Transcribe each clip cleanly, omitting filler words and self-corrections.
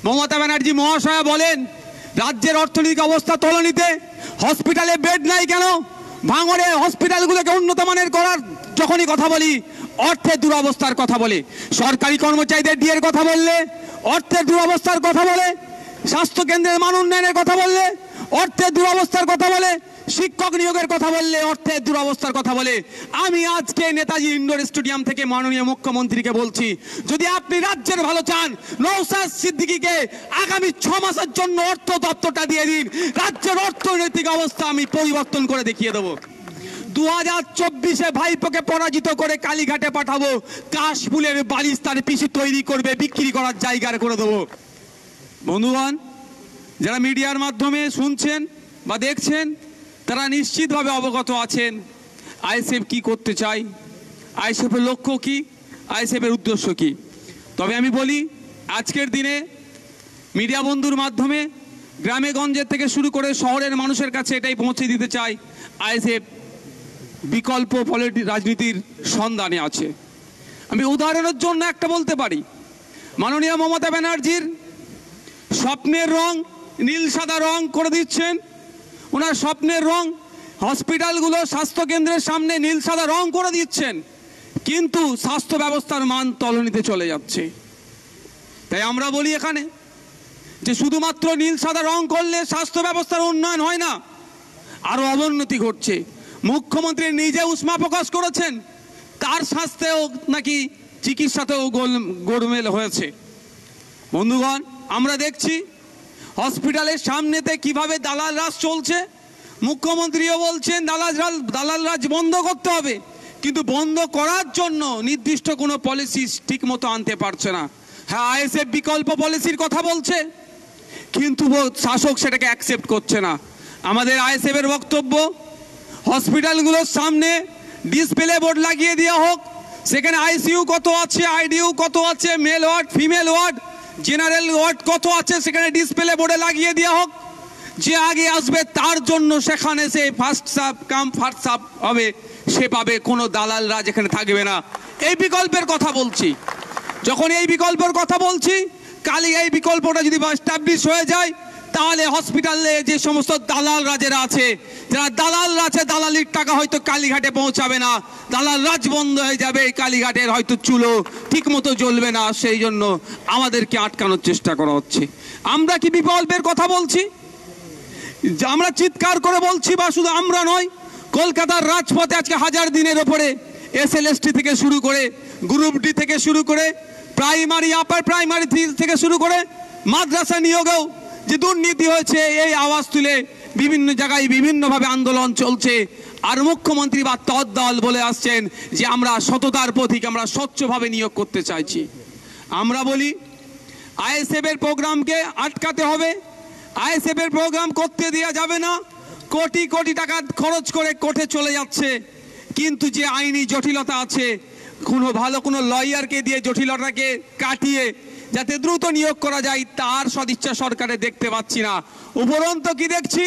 মমতা ব্যানার্জি মহাশয়া বলেন রাজ্যের অর্থনৈতিক অবস্থা তলানিতে, হসপিটালে বেড নাই কেন, ভাঙড়ে হসপিটালগুলোকে উন্নত মানের করার যখনই কথা বলি অর্থের দুরবস্থার কথা বলে, সরকারি কর্মচারীদের ডিএর কথা বললে অর্থের দুরবস্থার কথা বলে, স্বাস্থ্য কেন্দ্রের মান উন্নয়নের কথা বললে অর্থের দুরবস্থার কথা বলে, শিক্ষক নিয়োগের কথা বললে অর্থের দুরবস্থার কথা বলে। আমি আজকে নেতাজি ইন্ডোর স্টেডিয়াম থেকে মাননীয় মুখ্যমন্ত্রীকে বলছি, যদি আপনি রাজ্যের ভালো চান, নওশাদ সিদ্দিকীকে আগামী 6 মাসের জন্য অর্থ দপ্তরটা দিয়ে দিন, রাজ্যের অর্থনৈতিক অবস্থা আমি পরিবর্তন করে দেখিয়ে দেবো। 2024-এ ভাইপোকে পরাজিত করে কালীঘাটে পাঠাবো, কাশফুলের বালিশ তার পিসি তৈরি করবে, বিক্রি করার জায়গা করে দেবো। বন্ধুগণ, যারা মিডিয়ার মাধ্যমে শুনছেন বা দেখছেন তারা নিশ্চিতভাবে অবগত আছেন আইএসএফ কি করতে চায়, আইএসএফের লক্ষ্য কি, আইএসএফের উদ্দেশ্য কি। তবে আমি বলি, আজকের দিনে মিডিয়া বন্ধুর মাধ্যমে গ্রামে গঞ্জের থেকে শুরু করে শহরের মানুষের কাছে এটাই পৌঁছে দিতে চাই, আইএসএফ বিকল্প রাজনীতির সন্ধানে আছে। আমি উদাহরণের জন্য একটা বলতে পারি, মাননীয় মমতা ব্যানার্জির স্বপ্নের রং নীল সাদা রং করে দিচ্ছেন। ওনার স্বপ্নের রং হসপিটালগুলো, স্বাস্থ্যকেন্দ্রের সামনে নীল সাদা রং করে দিচ্ছেন, কিন্তু স্বাস্থ্য ব্যবস্থার মান তলানিতে চলে যাচ্ছে। তাই আমরা বলি এখানে যে শুধুমাত্র নীল সাদা রং করলে স্বাস্থ্য ব্যবস্থার উন্নয়ন হয় না, আরও অবনতি ঘটছে। মুখ্যমন্ত্রী নিজে উষ্মা প্রকাশ করেছেন তার স্বাস্থ্যেও নাকি চিকিৎসাতেও গোলমেল হয়েছে। বন্ধুগণ, আমরা দেখছি হসপিটালের সামনেতে কিভাবে দালাল রাজ চলছে। মুখ্যমন্ত্রীও বলছেন দালাল রাজ বন্ধ করতে হবে, কিন্তু বন্ধ করার জন্য নির্দিষ্ট কোনো পলিসি ঠিক মতো আনতে পারছে না। হ্যাঁ, আইএসএফ বিকল্প পলিসির কথা বলছে, কিন্তু শাসক সেটাকে অ্যাকসেপ্ট করছে না। আমাদের আইএসএফের বক্তব্য, হসপিটালগুলোর সামনে ডিসপ্লে বোর্ড লাগিয়ে দেওয়া হোক, সেখানে আইসিইউ কত আছে, আইডিইউ কত আছে, male ward, female ward, general ward কত আছে সেখানে ডিসপ্লে বোর্ডে লাগিয়ে দেওয়া হোক। যে আগে আসবে তার জন্য সেখানে সে first serve come first serve হবে, সে পাবে, কোনো দালাল রাজ এখানে থাকবে না। এই বিকল্পের কথা বলছি। যখন এই বিকল্পের কথা বলছি, কালই এই বিকল্পটা যদি এস্টাবলিশ হয়ে যায়, তাহলে হসপিটালে যে সমস্ত দালাল রাজেরা আছে, যারা দালাল রাজে দালালির টাকা হয়তো কালীঘাটে পৌঁছাবে না, দালাল রাজ বন্ধ হয়ে যাবে, কালীঘাটের হয়তো চুলো ঠিক মতো জ্বলবে না, সেই জন্য আমাদেরকে আটকানোর চেষ্টা করা হচ্ছে। আমরা কি বিকল্পের কথা বলছি? আমরা চিৎকার করে বলছি, বা শুধু আমরা নয়, কলকাতার রাজপথে আজকে 1000 দিনের ওপরে এসএলএসটি থেকে শুরু করে, গ্রুপ ডি থেকে শুরু করে, প্রাইমারি আপার প্রাইমারি থেকে শুরু করে মাদ্রাসা নিয়োগেও যে দুর্নীতি হয়েছে, এই আওয়াজ তুলে বিভিন্ন জায়গায় বিভিন্নভাবে আন্দোলন চলছে। আর মুখ্যমন্ত্রী বা তদ্দল বলে আসছেন যে আমরা সততার প্রতীক, আমরা স্বচ্ছভাবে নিয়োগ করতে চাইছি। আমরা বলি আইএসএফের প্রোগ্রামকে আটকাতে হবে, আইএসএফের প্রোগ্রাম করতে দেওয়া যাবে না। কোটি কোটি টাকা খরচ করে কোর্টে চলে যাচ্ছে, কিন্তু যে আইনি জটিলতা আছে, ভালো কোনো লয়ারকে দিয়ে জটিলতাকে কাটিয়ে যাতে দ্রুত নিয়োগ করা যায়, তার সদিচ্ছা সরকারে দেখতে পাচ্ছি না। উপরন্তু কি দেখছি,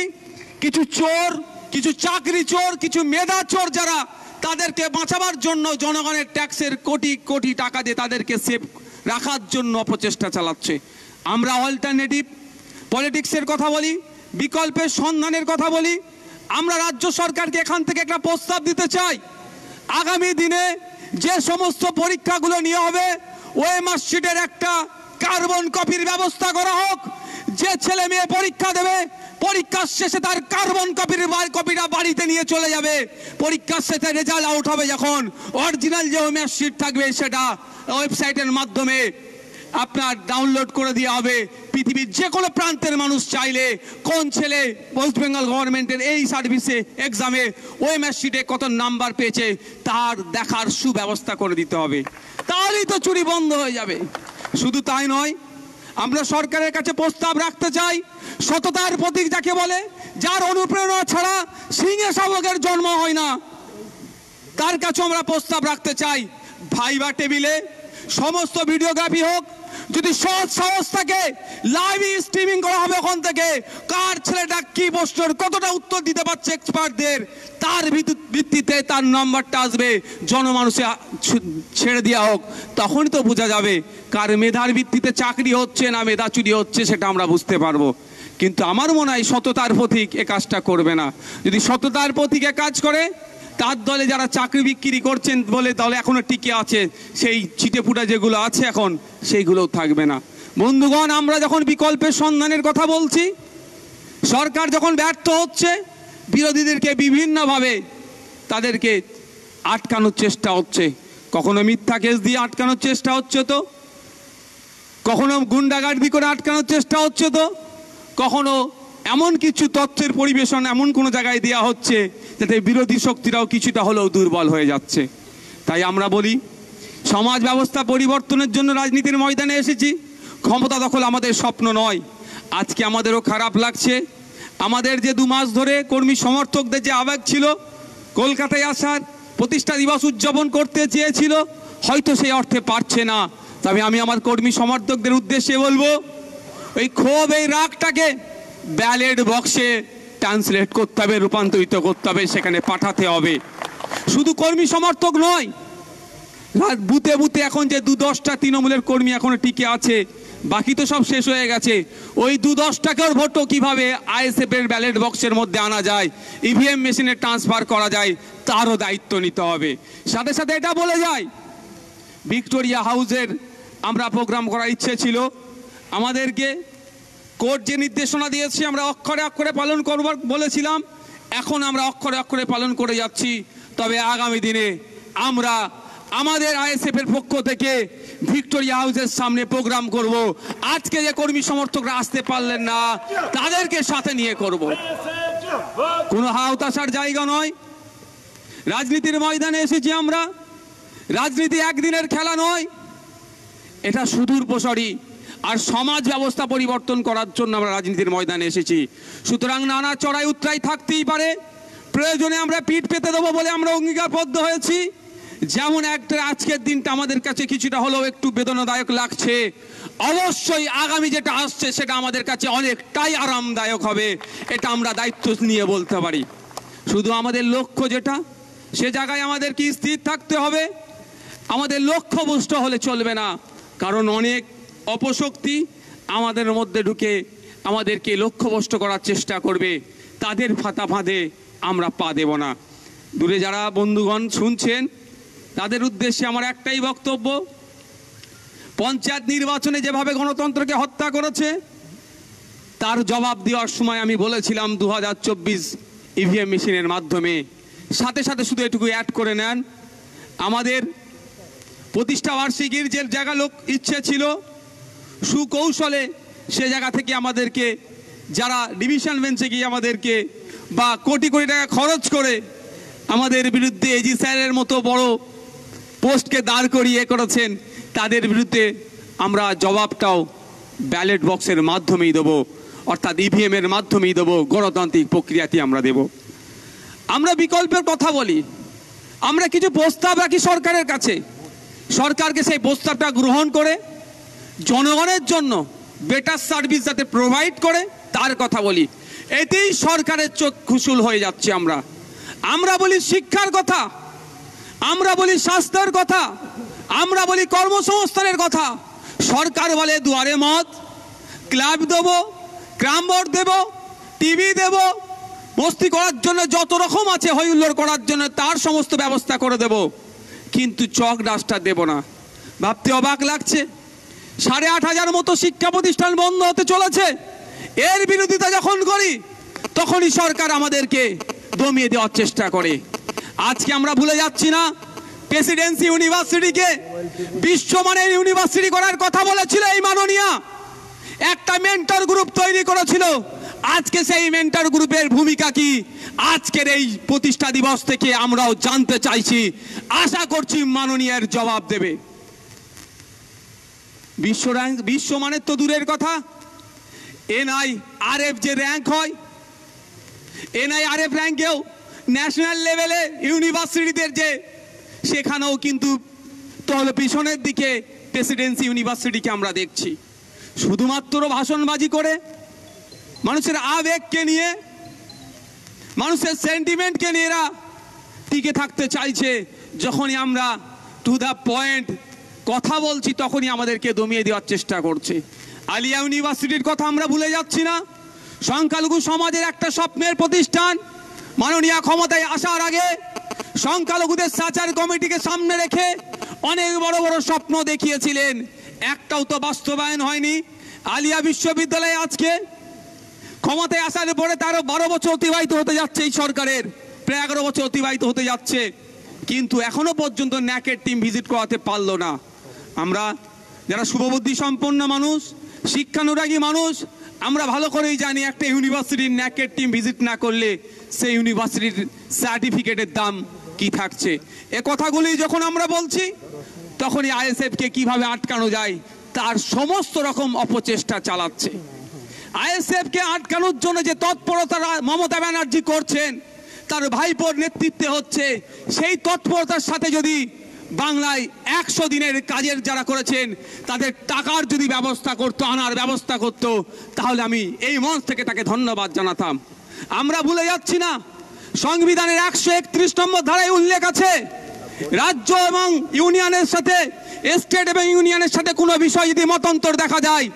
কিছু চোর, কিছু চাকরি চোর, কিছু মেধা চোর, যারা তাদেরকে বাঁচাবার জন্য জনগণের ট্যাক্সের কোটি কোটি টাকা দিয়ে তাদেরকে সেভ রাখার জন্য অপচেষ্টা চালাচ্ছে। আমরা অল্টারনেটিভ পলিটিক্সের কথা বলি, বিকল্পের সন্ধানের কথা বলি। আমরা রাজ্য সরকারকে এখান থেকে একটা প্রস্তাব দিতে চাই, আগামী দিনে যে সমস্ত পরীক্ষাগুলো নিয়ে হবে, ওই মার্কশিটের একটা কার্বন কপির ব্যবস্থা করা হোক। যে ছেলে মেয়ে পরীক্ষা দেবে, পরীক্ষার শেষে তার কার্বন কপিটা বাড়িতে নিয়ে চলে যাবে। পরীক্ষার শেষে রেজাল্ট আউট হবে যখন, অরিজিনাল যে মার্কশিট থাকবে সেটা ওয়েবসাইটের মাধ্যমে আপনার ডাউনলোড করে দেওয়া হবে। পৃথিবীর যে কোনো প্রান্তের মানুষ চাইলে কোন ছেলে ওয়েস্ট বেঙ্গল গভর্নমেন্টের এই সার্ভিসে এক্সামে ওই মার্কশিটে কত নাম্বার পেয়েছে তার দেখার সুব্যবস্থা করে দিতে হবে, তাহলেই তো চুরি বন্ধ হয়ে যাবে। শুধু তাই নয়, আমরা সরকারের কাছে প্রস্তাব রাখতে চাই, সততার প্রতীক যাকে বলে, যার অনুপ্রেরণা ছাড়া সিংহে শাবকের জন্ম হয় না, তার কাছে আমরা প্রস্তাব রাখতে চাই, ভাইবা টেবিলে সমস্ত ভিডিওগ্রাফি হোক, যদি সৎ সাহস থাকে লাইভ স্ট্রিমিং করা হবে ওখান থেকে, কার ছেলেটা কি প্রশ্নের কতটা উত্তর দিতে পারছে এক্সপার্টদের, তার ভিত্তিতে তার নাম্বারটা আসবে, জনমানুষে ছেড়ে দেওয়া হোক, তখনই তো বোঝা যাবে কার মেধার ভিত্তিতে চাকরি হচ্ছে না মেধা চুরি হচ্ছে, সেটা আমরা বুঝতে পারবো। কিন্তু আমার মনে হয় সততার প্রতীক এ কাজটা করবে না। যদি সততার প্রতীকে কাজ করে, তার দলে যারা চাকরি বিক্রি করছেন বলে দলে এখনো টিকে আছে, সেই ছিটেফুটা যেগুলো আছে এখন সেইগুলোও থাকবে না। বন্ধুগণ, আমরা যখন বিকল্পের সন্ধানের কথা বলছি, সরকার যখন ব্যর্থ হচ্ছে, বিরোধীদেরকে বিভিন্নভাবে তাদেরকে আটকানোর চেষ্টা হচ্ছে। কখনো মিথ্যা কেস দিয়ে আটকানোর চেষ্টা হচ্ছে, তো কখনো গুন্ডাগার্দি করে আটকানোর চেষ্টা হচ্ছে, তো কখনো এমন কিছু তথ্যের পরিবেশন এমন কোনো জায়গায় দেওয়া হচ্ছে যাতে বিরোধী শক্তিরাও কিছুটা হলেও দুর্বল হয়ে যাচ্ছে। তাই আমরা বলি, সমাজ ব্যবস্থা পরিবর্তনের জন্য রাজনীতির ময়দানে এসেছি, ক্ষমতা দখল আমাদের স্বপ্ন নয়। আজকে আমাদেরও খারাপ লাগছে, আমাদের যে 2 মাস ধরে কর্মী সমর্থকদের যে আবেগ ছিল কলকাতায় আসার, প্রতিষ্ঠা দিবস উদযাপন করতে চেয়েছিল, হয়তো সেই অর্থে পারছে না। তবে আমি আমার কর্মী সমর্থকদের উদ্দেশ্যে বলবো, ওই ক্ষোভ, এই রাগটাকে ব্যালট বক্সে ট্রান্সলেট করতে হবে, রূপান্তরিত করতে হবে, সেখানে পাঠাতে হবে। শুধু কর্মী সমর্থক নয়, বুথে বুথে এখন যে 2-10টা তৃণমূলের কর্মী এখনো টিকে আছে, বাকি তো সব শেষ হয়ে গেছে। ওই 2-10টাকেও ভোটও কিভাবে আইএসএফ এর ব্যালট বক্সের মধ্যে আনা যায়, ইভিএম মেশিনে ট্রান্সফার করা যায়, তারও দায়িত্ব নিতে হবে। সাথে সাথে এটা বলে যায়, ভিক্টোরিয়া হাউসের আমরা প্রোগ্রাম করার ইচ্ছে ছিল, আমাদেরকে কোর্ট যে নির্দেশনা দিয়েছে আমরা অক্ষরে অক্ষরে পালন করবার বলেছিলাম, এখন আমরা অক্ষরে অক্ষরে পালন করে যাচ্ছি। তবে আগামী দিনে আমরা আমাদের আইএসএফ এর পক্ষ থেকে ভিক্টোরিয়া হাউসের সামনে প্রোগ্রাম করব। আজকে যে কর্মী সমর্থকরা আসতে পারলেন না, তাদেরকে সাথে নিয়ে করব। কোনো হাওতাশার জায়গা নয়, রাজনীতির ময়দানে এসেছি আমরা। রাজনীতি একদিনের খেলা নয়, এটা সুদূর প্রসারী, আর সমাজ ব্যবস্থা পরিবর্তন করার জন্য আমরা রাজনীতির ময়দানে এসেছি। সুতরাং নানা চড়াই উতরাই থাকতেই পারে, প্রয়োজনে আমরা পিঠ পেতে দেবো বলে আমরা অঙ্গীকারবদ্ধ হয়েছি। যেমন একটা আজকের দিনটা আমাদের কাছে কিছুটা হলেও একটু বেদনাদায়ক লাগছে, অবশ্যই আগামী যেটা আসছে সেটা আমাদের কাছে অনেকটাই আরামদায়ক হবে, এটা আমরা দায়িত্ব নিয়ে বলতে পারি। শুধু আমাদের লক্ষ্য যেটা, সে জায়গায় আমাদেরকে স্থির থাকতে হবে। আমাদের লক্ষ্যভ্রষ্ট হলে চলবে না, কারণ অনেক অপশক্তি আমাদের মধ্যে ঢুকে আমাদেরকে লক্ষ্যভ্রষ্ট করার চেষ্টা করবে, তাদের ফাঁদে আমরা পা দেব না। দূরে যারা বন্ধুগণ শুনছেন, তাদের উদ্দেশ্যে আমার একটাই বক্তব্য, পঞ্চায়েত নির্বাচনে যেভাবে গণতন্ত্রকে হত্যা করেছে, তার জবাব দেওয়ার সময় আমি বলেছিলাম 2024 ইভিএম মেশিনের মাধ্যমে। সাথে সাথে শুধু এটুকু অ্যাড করে নেন, আমাদের প্রতিষ্ঠা বার্ষিকীর যে জায়গা ইচ্ছে ছিল, সুকৌশলে সে জায়গা থেকে আমাদেরকে যারা ডিভিশন বেঞ্চে গিয়ে আমাদেরকে বা কোটি কোটি টাকা খরচ করে আমাদের বিরুদ্ধে এজি স্যারের মতো বড় পোস্টকে দাঁড় করিয়ে করেছেন, তাদের বিরুদ্ধে আমরা জবাবটাও ব্যালট বক্সের মাধ্যমেই দেবো, অর্থাৎ ইভিএম এর মাধ্যমেই দেবো, গণতান্ত্রিক প্রক্রিয়াতে আমরা দেব। আমরা বিকল্পের কথা বলি, আমরা কিছু প্রস্তাব রাখি সরকারের কাছে, সরকারকে সেই প্রস্তাবটা গ্রহণ করে জনগণের জন্য বেটার সার্ভিস যাতে প্রোভাইড করে তার কথা বলি। এতেই সরকারের চোখ খুশুল হয়ে যাচ্ছে। আমরা বলি শিক্ষার কথা, আমরা বলি স্বাস্থ্যের কথা, আমরা বলি কর্মসংস্থানের কথা, সরকার বলে দুয়ারে মত, ক্লাব দেব, গ্রাম বোর্ড দেব, টিভি দেব, মস্তি করার জন্য যত রকম আছে হইহুল্লোড় করার জন্য তার সমস্ত ব্যবস্থা করে দেব, কিন্তু চক ডাস্টার দেব না। ভাবতে অবাক লাগছে, 8,500 মতো শিক্ষা প্রতিষ্ঠান বন্ধ হতে চলেছে। এর বিরোধিতা যখন করি তখনই সরকার আমাদেরকে দমিয়ে দেওয়ার চেষ্টা করে। আজকে আমরা ভুলে যাচ্ছি না, প্রেসিডেন্সি ইউনিভার্সিটিকে বিশ্বমানের ইউনিভার্সিটি করার কথা বলেছিল এই মাননীয়া, একটা মেন্টর গ্রুপ তৈরি করেছিল। আজকে সেই মেন্টর গ্রুপের ভূমিকা কি আজকের এই প্রতিষ্ঠা দিবস থেকে আমরাও জানতে চাইছি। আশা করছি মাননীয়ার জবাব দেবে। বিশ্বমানের তো দূরের কথা, NIRF যে র্যাঙ্ক হয়, NIRF র্যাঙ্কেও ন্যাশনাল লেভেলে ইউনিভার্সিটিদের যে, সেখানেও কিন্তু পিছনের দিকে প্রেসিডেন্সি ইউনিভার্সিটিকে আমরা দেখছি শুধুমাত্র ভাষণবাজি করে, মানুষের আবেগকে নিয়ে, মানুষের সেন্টিমেন্টকে নিয়ে এরা টিকে থাকতে চাইছে। যখনই আমরা টু দ্য পয়েন্ট কথা বলছি তখনই আমাদেরকে দমিয়ে দেওয়ার চেষ্টা করছে। আলিয়া ইউনিভার্সিটির কথা আমরা ভুলে যাচ্ছি না। সংখ্যালঘু সমাজের একটা স্বপ্নের প্রতিষ্ঠান। মাননীয় ক্ষমতায় আসার আগে সংখ্যালঘুদের সাচার কমিটিকে সামনে রেখে অনেক বড় বড় স্বপ্ন দেখিয়েছিলেন, একটাও তো বাস্তবায়ন হয়নি। আলিয়া বিশ্ববিদ্যালয়ে আজকে ক্ষমতায় আসার পরে তারও 12 বছর অতিবাহিত হতে যাচ্ছে, এই সরকারের প্রায় 11 বছর অতিবাহিত হতে যাচ্ছে, কিন্তু এখনো পর্যন্ত ন্যাকের টিম ভিজিট করাতে পারলো না। আমরা যারা শুভবুদ্ধি সম্পন্ন মানুষ, শিক্ষানুরাগী মানুষ, আমরা ভালো করেই জানি একটা ইউনিভার্সিটির ন্যাকের টিম ভিজিট না করলে সেই ইউনিভার্সিটির সার্টিফিকেটের দাম কি থাকছে। এ কথাগুলি যখন আমরা বলছি তখনই আইএসএফকে কিভাবে আটকানো যায় তার সমস্ত রকম অপচেষ্টা চালাচ্ছে। আইএসএফকে আটকানোর জন্য যে তৎপরতা মমতা ব্যানার্জি করছেন, তার ভাইপোর নেতৃত্বে হচ্ছে, সেই তৎপরতার সাথে যদি বাংলায় 100 দিনের কাজের যারা করেছেন তাদের টাকার যদি ব্যবস্থা করতো, আনার ব্যবস্থা করতো, তাহলে আমি এই মঞ্চ থেকে তাকে ধন্যবাদ জানাতাম। আমরা ভুলে যাচ্ছি না, সংবিধানের 131 নম্বর ধারায় উল্লেখ আছে, রাজ্য এবং ইউনিয়নের সাথে, স্টেট এবং ইউনিয়নের সাথে কোনো বিষয় যদি মতান্তর দেখা যায়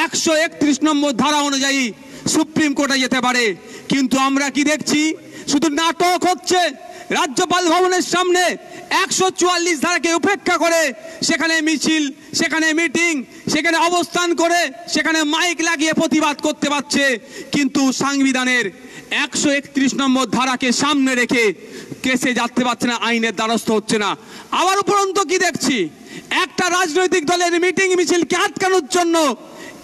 131 নম্বর ধারা অনুযায়ী সুপ্রিম কোর্টে যেতে পারে। কিন্তু আমরা কি দেখছি, শুধু নাটক হচ্ছে। রাজ্যপাল ভবনের সামনে 144 ধারাকে উপেক্ষা করে সেখানে মিছিল, সেখানে মিটিং, সেখানে অবস্থান করে, সেখানে মাইক লাগিয়ে প্রতিবাদ করতে পারছে, কিন্তু সংবিধানের 131 নম্বর ধারাকে সামনে রেখে কেসে যেতে পারছে না, আইনের দ্বারস্থ হচ্ছে না। আবার উপরন্ত কি দেখছি, একটা রাজনৈতিক দলের মিটিং মিছিলকে আটকানোর জন্য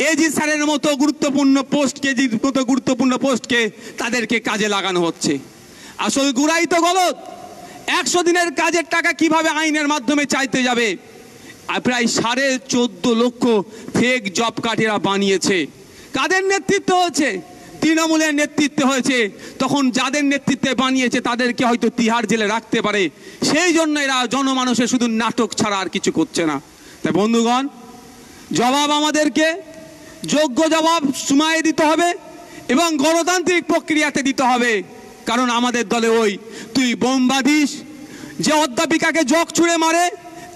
এজি স্যারের মতো গুরুত্বপূর্ণ পোস্টকে তাদেরকে কাজে লাগানো হচ্ছে। আসল গুড়াই তো গলত। 100 দিনের কাজের টাকা কিভাবে আইনের মাধ্যমে চাইতে যাবে? প্রায় 14.5 লক্ষ ফেক জব কার্ড এরা বানিয়েছে। কাদের নেতৃত্ব হয়েছে? তৃণমূলের নেতৃত্বে হয়েছে। তখন যাদের নেতৃত্বে বানিয়েছে তাদেরকে হয়তো তিহার জেলে রাখতে পারে, সেই জন্য এরা জনমানুষে শুধু নাটক ছাড়া আর কিছু করছে না। তাই বন্ধুগণ, জবাব আমাদেরকে যোগ্য জবাব সময়ে দিতে হবে এবং গণতান্ত্রিক প্রক্রিয়াতে দিতে হবে। কারণ আমাদের দলে ওই তুই বোম বাঁধিস, যে অধ্যাপিকাকে জগ ছুঁড়ে মারে,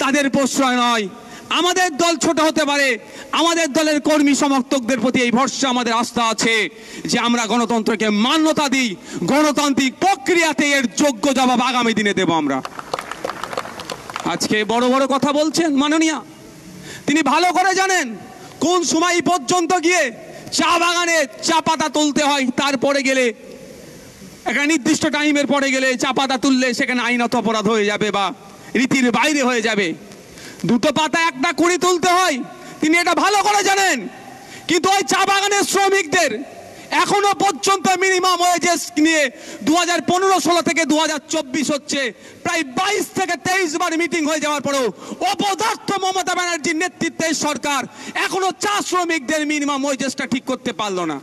তাদের প্রশ্রয় নয়। আমাদের দল ছোট হতে পারে, আমাদের দলের কর্মী সমর্থকদের প্রতি এই ভরসা, আমাদের আস্থা আছে যে আমরা গণতন্ত্রকে মান্যতা দিই, গণতান্ত্রিক প্রক্রিয়াতে এর যোগ্য জবাব আগামী দিনে দেব আমরা। আজকে বড় বড় কথা বলছেন মাননীয়া, তিনি ভালো করে জানেন কোন সময় পর্যন্ত গিয়ে চা বাগানে চা পাতা তুলতে হয়, তারপরে গেলে একটা নির্দিষ্ট টাইমের পরে গেলে চা পাতা তুললে সেখানে আইনত অপরাধ হয়ে যাবে বা রীতির বাইরে হয়ে যাবে। 2টো পাতা একটা কুড়ি তুলতে হয়, তিনি এটা ভালো করে জানেন। কিন্তু ওই চা বাগানের শ্রমিকদের এখনো পর্যন্ত মিনিমাম ওয়েজেস নিয়ে 2015-16 থেকে 2024 হচ্ছে, প্রায় 22 থেকে 23 বার মিটিং হয়ে যাওয়ার পরেও অপদার্থ মমতা ব্যানার্জির নেতৃত্বের সরকার এখনো চা শ্রমিকদের মিনিমাম ওয়েজেসটা ঠিক করতে পারলো না।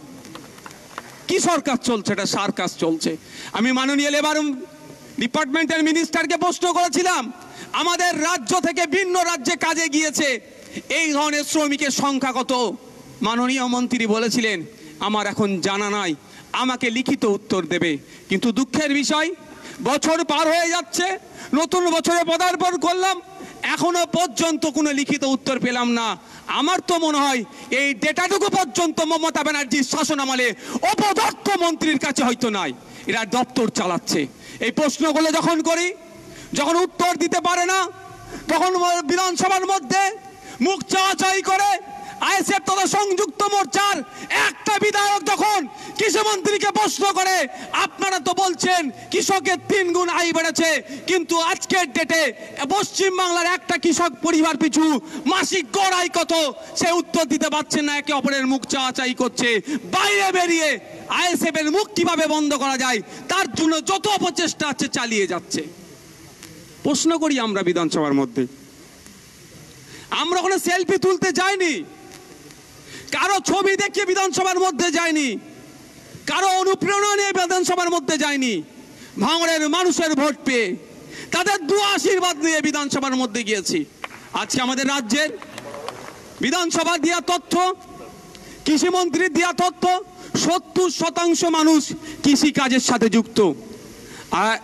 কি সরকার চলছে? এটা সার্কাস চলছে। আমি মাননীয় লেবার ডিপার্টমেন্টের মিনিস্টারকে প্রশ্ন করেছিলাম, আমাদের রাজ্য থেকে ভিন্ন রাজ্যে কাজে গিয়েছে এই ধরনের শ্রমিকের সংখ্যা কত? মাননীয় মন্ত্রী বলেছিলেন আমার এখন জানা নাই, আমাকে লিখিত উত্তর দেবে। কিন্তু দুঃখের বিষয়, বছর পার হয়ে যাচ্ছে, নতুন বছরে পদার্পণ করলাম, এখনো পর্যন্ত কোনো লিখিত উত্তর পেলাম না। আমার তো মনে হয় এই ডেটাটুকু পর্যন্ত মমতা ব্যানার্জির শাসন আমলে অপদার্থ মন্ত্রীর কাছে হয়তো নাই, এরা দপ্তর চালাচ্ছে। এই প্রশ্নগুলো যখন করি, যখন উত্তর দিতে পারে না, তখন বিধানসভার মধ্যে মুখ চাওয়াচাই করে আইএসএফ তথা সংযুক্ত মোর্চার একটা বিধায়ক যখন কৃষিমন্ত্রীকে প্রশ্ন করে, আপনারা তো বলছেন কৃষকের 3 গুণ আয় বেড়েছে, কিন্তু আজকের ডেটে পশ্চিমবাংলার একটা কৃষক পরিবার পিছু মাসিক গড় আয় কত, সে উত্তর দিতে পারছেন না, একে অপরের মুখ চাওয়াচাই করছে। বাইরে বেরিয়ে আইএসএফ এর মুখ কিভাবে বন্ধ করা যায় তার জন্য যত অপচেষ্টা আছে চালিয়ে যাচ্ছে। প্রশ্ন করি আমরা বিধানসভার মধ্যে, আমরা ওখানে সেলফি তুলতে যাইনি, কারো ছবি দেখিয়ে বিধানসভার মধ্যে যায়নি, কারো অনুপ্রেরণা নিয়ে বিধানসভার মধ্যে যায়নি। ভাঙড়ের মানুষের ভোট পেয়ে তাদের দোয়া আশীর্বাদ নিয়ে বিধানসভার মধ্যে গিয়েছি। আজকে আমাদের রাজ্যের বিধানসভা দেওয়া তথ্য, কৃষিমন্ত্রীর দেওয়া তথ্য, 70% মানুষ কৃষি কাজের সাথে যুক্ত। আর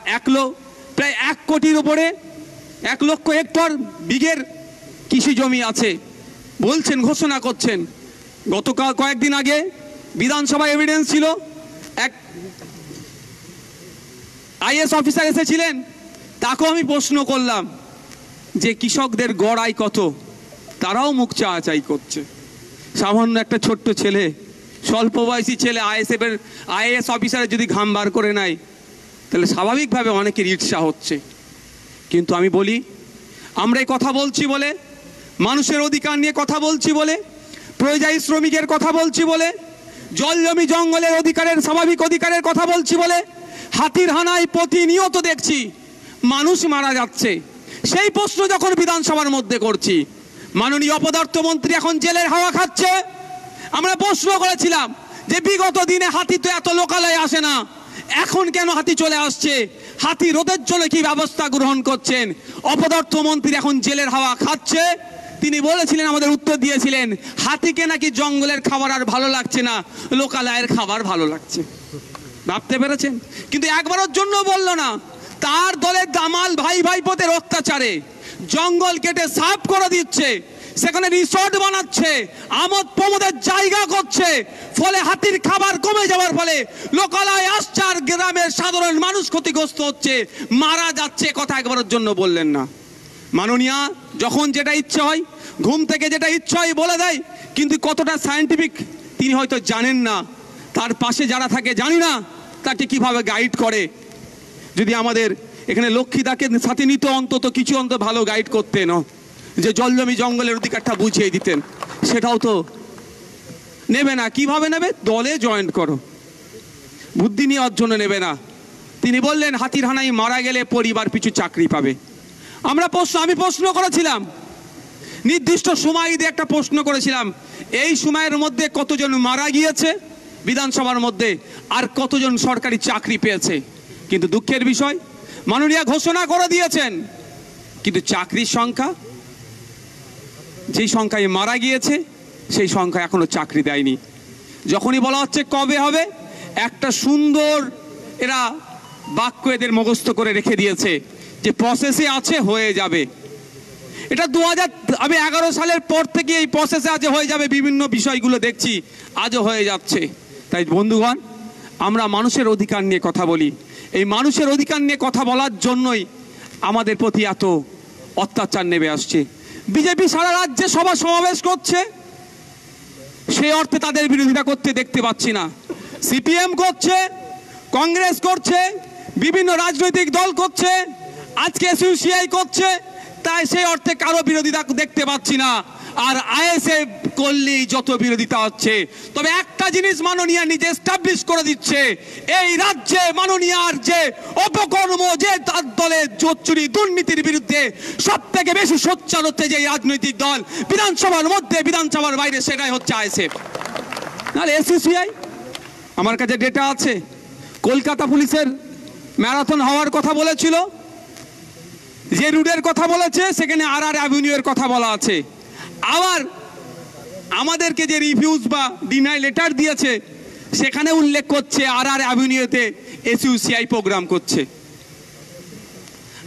প্রায় 1 কোটির উপরে 1 লক্ষ হেক্টর বিঘের কৃষি জমি আছে বলছেন, ঘোষণা করছেন। গতকাল কয়েকদিন আগে বিধানসভায় এভিডেন্স ছিল, এক আইএস অফিসার এসেছিলেন, তাকেও আমি প্রশ্ন করলাম যে কৃষকদের গড় আয় কত, তারাও মুখ চাওয়াচাই করছে। সামান্য একটা ছোট্ট ছেলে, স্বল্প বয়সী ছেলে আইএস অফিসারের যদি ঘাম বার করে নেয়, তাহলে স্বাভাবিকভাবে অনেকের ঈর্ষা হচ্ছে। কিন্তু আমি বলি, আমরা এই কথা বলছি বলে, মানুষের অধিকার নিয়ে কথা বলছি বলে, পরিযায়ী শ্রমিকের কথা বলছি বলে, জল জমি জঙ্গলের অধিকারের, স্বাভাবিক অধিকারের কথা বলছি বলে, হাতির হানায় প্রতিনিয়ত দেখছি মানুষ মারা যাচ্ছে। সেই প্রশ্ন যখন বিধানসভার মধ্যে করছি, মাননীয় অপদার্থ মন্ত্রী এখন জেলের হাওয়া খাচ্ছে। আমরা প্রশ্ন করেছিলাম যে বিগত দিনে হাতি তো এত লোকালয়ে আসে না, এখন কেন হাতি চলে আসছে, হাতি রোধের জন্য কি ব্যবস্থা গ্রহণ করছেন? অপদার্থ মন্ত্রী এখন জেলের হাওয়া খাচ্ছে। তিনি বলেছিলেন, আমাদের উত্তর দিয়েছিলেন, হাতিকে নাকি জঙ্গলের খাবার আর ভালো লাগছে না, লোকালয়ের খাবার ভালো লাগছে। ভাবতে পেরেছেন? কিন্তু একবারের জন্য বললো না, তার দলের দামাল ভাই ভাইপোদের অত্যাচারে জঙ্গল কেটে সাফ করে দিচ্ছে, সেখানে রিসর্ট বানাচ্ছে, আমোদ প্রমোদের জায়গা করছে, ফলে হাতির খাবার কমে যাওয়ার ফলে লোকালয় আসছে আর গ্রামের সাধারণ মানুষ ক্ষতিগ্রস্ত হচ্ছে, মারা যাচ্ছে। কথা একবারের জন্য বললেন না। মাননীয়া যখন যেটা ইচ্ছে হয়, ঘুম থেকে যেটা ইচ্ছে হয় বলে দেয়, কিন্তু কতটা সায়েন্টিফিক তিনি হয়তো জানেন না। তার পাশে যারা থাকে জানি না তাকে কিভাবে গাইড করে। যদি আমাদের এখানে লক্ষ্মীদাকে সাথে নিত, অন্তত কিছু ভালো গাইড করতেন, যে জল জমি জঙ্গলের অধিকারটা বুঝিয়ে দিতেন, সেটাও তো নেবে না। কিভাবে নেবে? দলে জয়েন্ট করো, বুদ্ধি নেওয়ার জন্য নেবে না। তিনি বললেন হাতির হানায় মারা গেলে পরিবার পিছু চাকরি পাবে। আমি প্রশ্ন করেছিলাম, নির্দিষ্ট সময় দিয়ে একটা প্রশ্ন করেছিলাম, এই সময়ের মধ্যে কতজন মারা গিয়েছে বিধানসভার মধ্যে, আর কতজন সরকারি চাকরি পেয়েছে। কিন্তু দুঃখের বিষয়, মাননীয় ঘোষণা করে দিয়েছেন, কিন্তু চাকরির সংখ্যা, যেই সংখ্যায় মারা গিয়েছে সেই সংখ্যা এখনো চাকরি দেয়নি। যখনই বলা হচ্ছে কবে হবে, একটা সুন্দর এরা বাক্য এদের মুখস্থ করে রেখে দিয়েছে যে প্রসেসে আছে, হয়ে যাবে। এটা 2011 সালের পর থেকে এই প্রসেসে আজ হয়ে যাবে, বিভিন্ন বিষয়গুলো দেখছি আজও হয়ে যাচ্ছে। তাই বন্ধুগণ, আমরা মানুষের অধিকার নিয়ে কথা বলি, এই মানুষের অধিকার নিয়ে কথা বলার জন্যই আমাদের প্রতি এত অত্যাচার নেমে আসছে। বিজেপি সারা রাজ্যে সভা সমাবেশ করছে, সেই অর্থে তাদের বিরোধিতা করতে দেখতে পাচ্ছি না। সিপিএম করছে, কংগ্রেস করছে, বিভিন্ন রাজনৈতিক দল করছে, আজকে এসইউসিআই করছে, তাই সেই অর্থে কারো বিরোধিতা দেখতে পাচ্ছি না। আর আইএসএফ করলেই যত বিরোধিতা হচ্ছে। তবে একটা জিনিস মাননীয় নিজে এস্টাবলিশ করে দিচ্ছে, এই রাজ্যে মাননীয়ার যে অপকর্ম, যে তার দলের চুরি দুর্নীতির বিরুদ্ধে সব থেকে বেশি সোচ্চার হচ্ছে যে রাজনৈতিক দল বিধানসভার মধ্যে, বিধানসভার বাইরে, সেটাই হচ্ছে আইএসএফ। নাহলে এসইউসিআই, আমার কাছে ডেটা আছে, কলকাতা পুলিশের ম্যারাথন হওয়ার কথা বলেছিল, যে রুটের কথা বলেছে সেখানে আর অ্যাভিনিউয়ের কথা বলা আছে। আবার আমাদেরকে যে রিভিউজ বা ডিনাই লেটার দিয়েছে সেখানে উল্লেখ করছে আর অ্যাভিনিউতে এসইউসিআই প্রোগ্রাম করছে।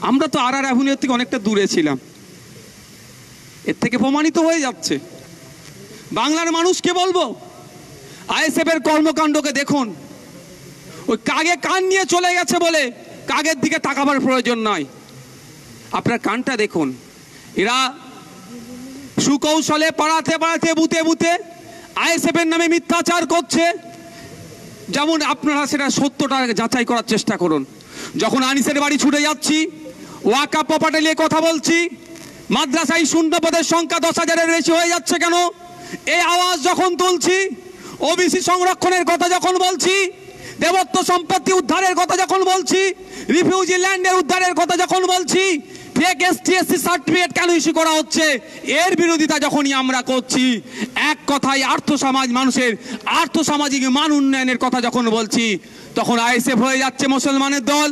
আমরা তো আর অ্যাভিনিউ থেকে অনেকটা দূরে ছিলাম, এর থেকে প্রমাণিত হয়ে যাচ্ছে। বাংলার মানুষকে বলবো, আইএসএফ এর কর্মকাণ্ডকে দেখুন। ওই কাগে কান নিয়ে চলে গেছে বলে কাগের দিকে তাকাবার প্রয়োজন নয়, আপনার কানটা দেখুন। এরা সুকৌশলে পাড়াতে পাড়াতে বুতে বুতে আইএসএফ এর নামে মিথ্যাচার করছে। যেমন আপনারা সেটা সত্যটা যাচাই করার চেষ্টা করুন। যখন আনিসের বাড়ি ছুটে যাচ্ছি, ওয়াকাফ প্রপার্টি নিয়ে কথা বলছি, মাদ্রাসায় শূন্যপদের সংখ্যা 10,000-এর বেশি হয়ে যাচ্ছে কেন, এই আওয়াজ যখন তুলছি, ওবিসি সংরক্ষণের কথা যখন বলছি, দেবত্ব সম্পত্তি উদ্ধারের কথা যখন বলছি, রিফিউজি ল্যান্ডের উদ্ধারের কথা যখন বলছি, ফেক এসটি/এসসি সার্টিফিকেট কেন ইস্যু করা হচ্ছে, এর বিরোধিতা যখনই আমরা করছি, এক কথায় মানুষের আর্থসামাজিক মান উন্নয়নের কথা যখন বলছি, তখন আইএসএফ হয়ে যাচ্ছে মুসলমানের দল,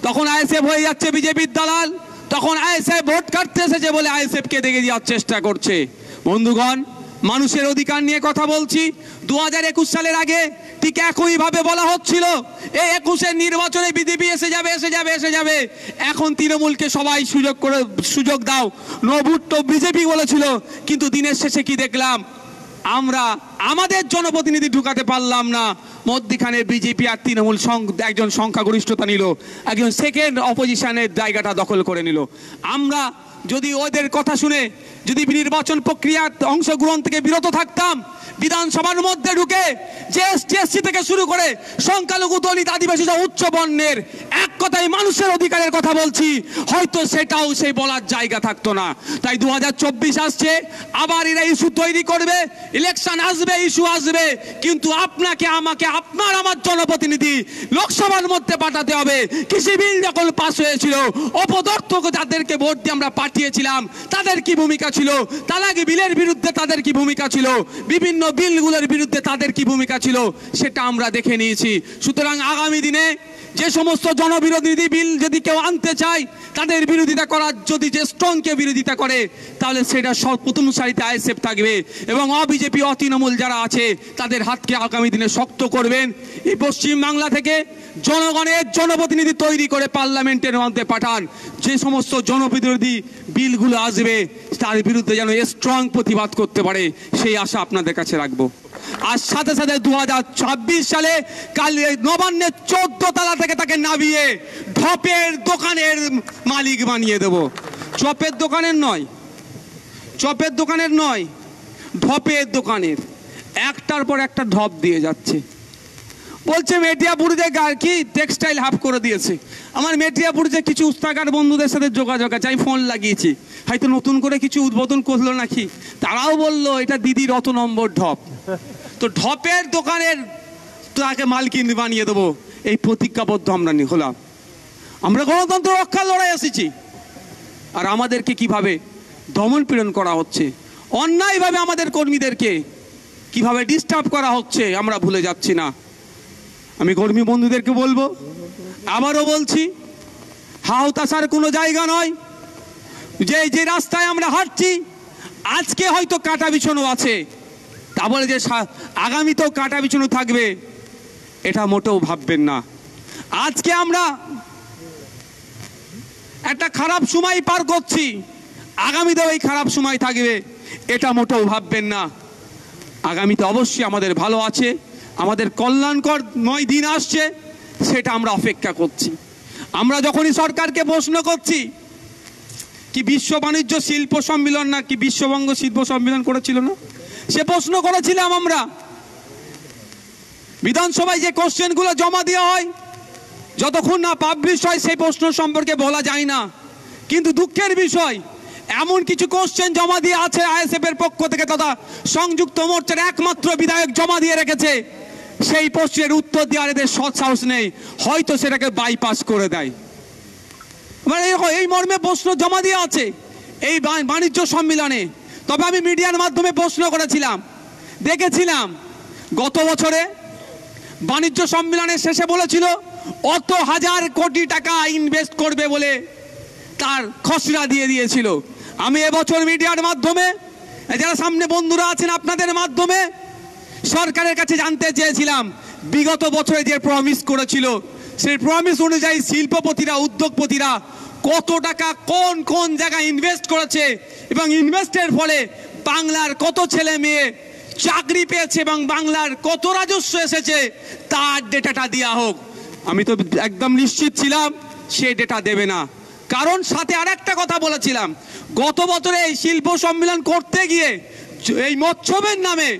তখন আইএসএফ হয়ে যাচ্ছে বিজেপির দালাল, তখন আইএসএফ ভোট কাটতে এসেছে বলে আইএসএফ কে দেখে দেওয়ার চেষ্টা করছে। বন্ধুগণ, মানুষের অধিকার নিয়ে কথা বলছি। 2021 সালের আগে ঠিক একইভাবে বলা হচ্ছিল এই 21-এর নির্বাচনে বিজেপি এসে যাবে। এখন তৃণমূলকে সবাই সুযোগ দাও, নো ভোট তো বিজেপি বলেছিল। কিন্তু দিনের শেষে কি দেখলাম? আমরা আমাদের জনপ্রতিনিধি ঢুকাতে পারলাম না, মধ্যখানে বিজেপি আর তৃণমূল একজন সংখ্যাগরিষ্ঠতা নিল, একজন সেকেন্ড অপোজিশনের জায়গাটা দখল করে নিল। আমরা যদি ওদের কথা শুনে যদি নির্বাচন প্রক্রিয়ার অংশগ্রহণ থেকে বিরত থাকতাম, বিধানসভার মধ্যে ঢুকে যে এসটি থেকে শুরু করে সংখ্যালঘু দলিত আদিবাসী উচ্চ বর্ণের এক কথায় মানুষের অধিকারের কথা বলছি, হয়তো সেটাও সেই বলার জায়গা থাকতো না। তাই 2024 আসছে, আবার এরা ইস্যু তৈরি করবে, ইলেকশন আসবে, ইস্যু আসবে, কিন্তু আপনাকে আমাকে আপনার আমার জনপ্রতিনিধি লোকসভার মধ্যে পাঠাতে হবে। কৃষি বিল যখন পাস হয়েছিল, অপদর্থক যাদেরকে ভোট দিয়ে আমরা পাঠিয়েছিলাম তাদের কি ভূমিকা ছিল, তালাক বিলের বিরুদ্ধে তাদের কি ভূমিকা ছিল, বিভিন্ন বিলগুলোর বিরুদ্ধে তাদের কি ভূমিকা ছিল, সেটা আমরা দেখে নিয়েছি। সুতরাং আগামী দিনে যে সমস্ত জনবিরোধী বিল যদি কেউ আনতে চায়, তাদের বিরোধিতা করার যদি যে স্ট্রংকে বিরোধিতা করে, তাহলে সেটা প্রথম সারিতে আইএসএফ থাকবে এবং অবিজেপি অতৃণমূল যারা আছে তাদের হাতকে আগামী দিনে শক্ত করবেন। এই পশ্চিম বাংলা থেকে জনগণের জনপ্রতিনিধি তৈরি করে পার্লামেন্টের মধ্যে পাঠান, যে সমস্ত জনবিরোধী বিলগুলো আসবে তার বিরুদ্ধে যেন স্ট্রং প্রতিবাদ করতে পারে, সেই আশা আপনাদের কাছে রাখবো। আর সাথে সাথে 2026 সালে কাল নবান্নের 14 তলা থেকে তাকে নামিয়ে ঢপের দোকানের মালিক বানিয়ে দেব। চপের দোকানের নয়, ঢপের দোকানের একটার পর একটা ঢপ দিয়ে যাচ্ছে। বলছে মেটিয়াপুরিতে কি টেক্সটাইল হাফ করে দিয়েছে। আমার মেটিয়াপুরিতে কিছু উস্তাকার বন্ধুদের সাথে যোগাযোগ আছে, আমি ফোন লাগিয়েছি, হয়তো নতুন করে কিছু উদ্বোধন করলো নাকি। তারাও বললো এটা দিদির অত নম্বর ঢপ। তো ঢপের দোকানের তাকে মালকিন বানিয়ে দেবো, এই প্রতিজ্ঞাবদ্ধ আমরা হলাম। আমরা গণতন্ত্র রক্ষার লড়াই এসেছি, আর আমাদেরকে কিভাবে দমন পীড়ন করা হচ্ছে, অন্যায়ভাবে আমাদের কর্মীদেরকে কিভাবে ডিস্টার্ব করা হচ্ছে আমরা ভুলে যাচ্ছি না। আমি কর্মী বন্ধুদেরকে বলবো, আবারও বলছি, হাওতাশার কোনো জায়গা নয়। যে রাস্তায় আমরা হাঁটছি আজকে হয়তো কাঁটা বিছানো আছে, তা বলে যে আগামীতেও কাঁটা বিছানো থাকবে, এটা মোটেও ভাববেন না। আজকে আমরা একটা খারাপ সময় পার করছি, আগামীতেও এই খারাপ সময় থাকবে, এটা মোটেও ভাববেন না। আগামীতে অবশ্যই আমাদের ভালো আছে, আমাদের কল্যাণকর 9 দিন আসছে, সেটা আমরা অপেক্ষা করছি। আমরা যখনই সরকারকে প্রশ্ন করছি, কি বিশ্ব বাণিজ্য শিল্প সম্মেলন না কি বিশ্ববঙ্গ শিল্প সম্মেলন করেছিল না, সে প্রশ্ন করেছিলাম আমরা। বিধানসভায় যে কোশ্চেনগুলো জমা দেওয়া হয়, যতক্ষণ না পাবলিশ হয় সেই প্রশ্ন সম্পর্কে বলা যায় না। কিন্তু দুঃখের বিষয়, এমন কিছু কোশ্চেন জমা দিয়ে আছে আইএসএফ এর পক্ষ থেকে তথা সংযুক্ত মোর্চার একমাত্র বিধায়ক জমা দিয়ে রেখেছে, সেই প্রশ্নের উত্তর দেওয়ার এদের সৎ সাহস নেই, হয়তো সেটাকে বাইপাস করে দেয়। এই মর্মে প্রশ্ন জমা দিয়ে আছে এই বাণিজ্য সম্মেলনে। তবে আমি মিডিয়ার মাধ্যমে প্রশ্ন করেছিলাম, দেখেছিলাম গত বছরে বাণিজ্য সম্মেলনের শেষে বলেছিল অত হাজার কোটি টাকা ইনভেস্ট করবে বলে তার খসড়া দিয়ে দিয়েছিল। আমি এবছর মিডিয়ার মাধ্যমে, যারা সামনে বন্ধুরা আছেন আপনাদের মাধ্যমে, সরকারের কাছে জানতে চেয়েছিলাম বিগত বছরে যে প্রমিস করেছিল সেই প্রমিস অনুযায়ী শিল্পপতিরা, উদ্যোগপতিরা কত টাকা কোন কোন জায়গায় ইনভেস্ট করেছে এবং ইনভেস্টের ফলে বাংলার কত ছেলে মেয়ে চাকরি পেয়েছে এবং বাংলার কত রাজস্ব এসেছে, তার ডেটাটা দেওয়া হোক। আমি তো একদম নিশ্চিত ছিলাম সে ডেটা দেবে না, কারণ সাথে আরেকটা কথা বলেছিলাম, গত বছরে এই শিল্প সম্মেলন করতে গিয়ে এই মৎস্যবের নামে,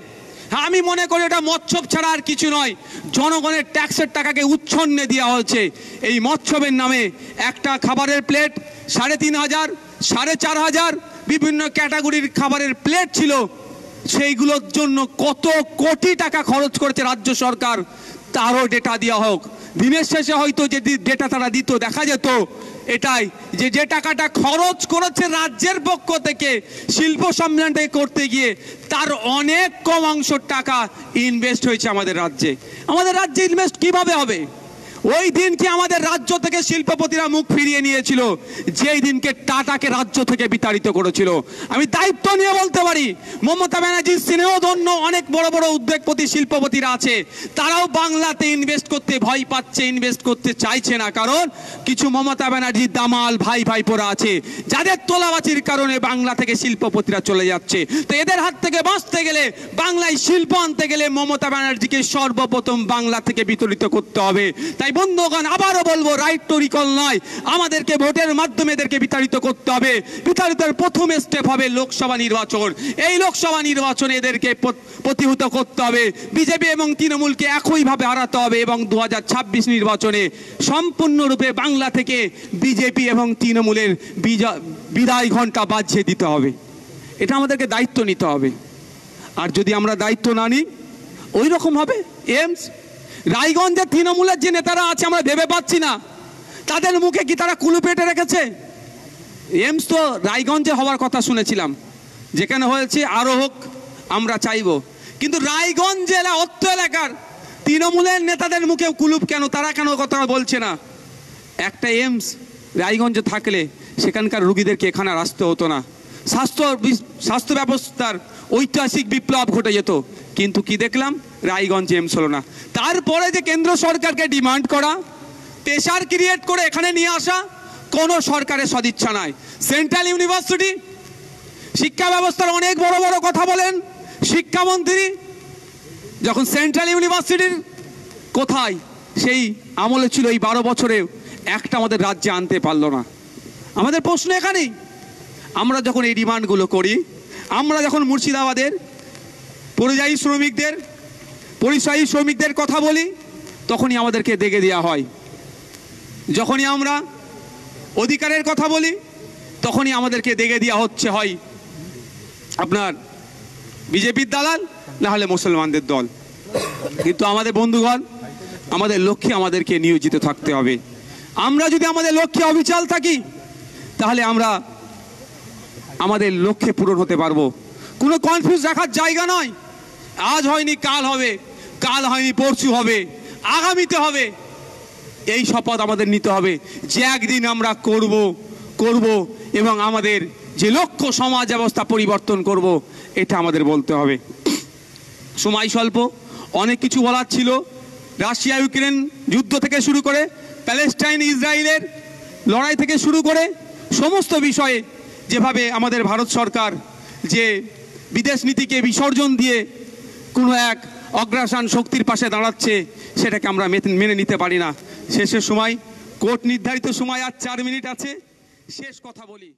আমি মনে করি এটা মৎস্য ছাড়া আর কিছু নয়, জনগণের ট্যাক্সের টাকাকে উচ্ছন্নে দেওয়া হয়েছে। এই মৎস্যবের নামে একটা খাবারের প্লেট 3,500, 4,500 বিভিন্ন ক্যাটাগরির খাবারের প্লেট ছিল, সেইগুলোর জন্য কত কোটি টাকা খরচ করেছে রাজ্য সরকার, তারও ডেটা দেওয়া হোক। দিনের শেষে হয়তো যে ডেটা তারা দিত দেখা যেত এটাই যে টাকাটা খরচ করেছে রাজ্যের পক্ষ থেকে শিল্প সম্মেলনটা করতে গিয়ে, তার অনেক কম অংশ টাকা ইনভেস্ট হয়েছে আমাদের রাজ্যে। আমাদের রাজ্যে ইনভেস্ট কিভাবে হবে? ওই দিনকে আমাদের রাজ্য থেকে শিল্পপতিরা মুখ ফিরিয়ে নিয়েছিল, যেই দিনকে টাটাকে রাজ্য থেকে বিতাড়িত করেছিল। আমি দায়িত্ব নিয়ে বলতে পারি, মমতা ব্যানার্জির স্নেহধন্য অনেক বড় বড় উদ্যোগপতি শিল্পপতিরা আছে, তারাও বাংলাতে ইনভেস্ট করতে ভয় পাচ্ছে, ইনভেস্ট করতে চাইছে না। কারণ কিছু মমতা ব্যানার্জির দামাল ভাই ভাইপোরা আছে, যাদের তোলাবাজির কারণে বাংলা থেকে শিল্পপতিরা চলে যাচ্ছে। তো এদের হাত থেকে বাঁচতে গেলে, বাংলায় শিল্প আনতে গেলে মমতা ব্যানার্জিকে সর্বপ্রথম বাংলা থেকে বিতাড়িত করতে হবে। তাই বন্ধুগণ, আবারও বলবো, রাইট টু রিকল নয়, আমাদেরকে ভোটের মাধ্যমে এদেরকে বিতাড়িত করতে হবে। বিতাড়িতের প্রথম স্টেপ হবে লোকসভা নির্বাচন। এই লোকসভা নির্বাচনে এদেরকে প্রতিহত করতে হবে। বিজেপি এবং তৃণমূলকে একইভাবে হারাতে হবে এবং 2026 নির্বাচনে সম্পূর্ণরূপে বাংলা থেকে বিজেপি এবং তৃণমূলের বিদায় ঘণ্টা বাজিয়ে দিতে হবে। এটা আমাদেরকে দায়িত্ব নিতে হবে। আর যদি আমরা দায়িত্ব না নিই, ওই রকম হবে। এমস রায়গঞ্জে তৃণমূলের যে নেতারা আছে, আমরা ভেবে পাচ্ছি না তাদের মুখে কি তারা কুলু পেটে রেখেছে। এমস তো রায়গঞ্জে হওয়ার কথা শুনেছিলাম, যেখানে হয়েছে আরো হোক, আমরা চাইব। কিন্তু রায়গঞ্জ জেলা অত্র এলাকার তৃণমূলের নেতাদের মুখে কুলুপ কেন, তারা কেন কথা বলছে না? একটা এমস রায়গঞ্জে থাকলে সেখানকার রুগীদেরকে এখানে আর আসতে হতো না। স্বাস্থ্য ব্যবস্থার ঐতিহাসিক বিপ্লব ঘটে যেত। কিন্তু কি দেখলাম, রায়গঞ্জ এমস হলো না। তারপরে যে কেন্দ্র সরকারকে ডিমান্ড করা, প্রেশার ক্রিয়েট করে এখানে নিয়ে আসা, কোনো সরকারের সদিচ্ছা নাই। সেন্ট্রাল ইউনিভার্সিটি শিক্ষা ব্যবস্থার অনেক বড় বড় কথা বলেন শিক্ষামন্ত্রী, যখন সেন্ট্রাল ইউনিভার্সিটির কোথায় সেই আমলে ছিল, এই 12 বছরে একটা আমাদের রাজ্যে আনতে পারলো না। আমাদের প্রশ্ন এখানেই, আমরা যখন এই ডিমান্ডগুলো করি, আমরা যখন মুর্শিদাবাদের পরিযায়ী শ্রমিকদের কথা বলি, তখনই আমাদেরকে দেখে দেওয়া হয়। যখনই আমরা অধিকারের কথা বলি, তখনই আমাদেরকে দেখে দেওয়া হচ্ছে হয় আপনার বিজেপির দালাল, না হলে মুসলমানদের দল। কিন্তু আমাদের বন্ধুগণ, আমাদের লক্ষ্যে আমাদেরকে নিয়োজিত থাকতে হবে। আমরা যদি আমাদের লক্ষ্যে অবিচল থাকি, তাহলে আমরা আমাদের লক্ষ্যে পূরণ হতে পারবো। কোনো কনফিউজ রাখার জায়গা নয়। আজ হয়নি কাল হবে, কাল হয়নি পরশু হবে, আগামীতে হবে। এই শপথ আমাদের নিতে হবে যে একদিন আমরা করব এবং আমাদের যে লক্ষ্য সমাজ ব্যবস্থা পরিবর্তন করব, এটা আমাদের বলতে হবে। সময় স্বল্প, অনেক কিছু বলার ছিল। রাশিয়া ইউক্রেন যুদ্ধ থেকে শুরু করে, প্যালেস্টাইন ইসরায়েলের লড়াই থেকে শুরু করে সমস্ত বিষয়ে যেভাবে আমাদের ভারত সরকার যে বিদেশ নীতিকে বিসর্জন দিয়ে কোনো এক অগ্রাসন শক্তির পাশে দাঁড়াচ্ছে, সেটাকে আমরা মেনে নিতে পারি না। শেষের সময়, কোর্ট নির্ধারিত সময় আর 4 মিনিট আছে, শেষ কথা বলি।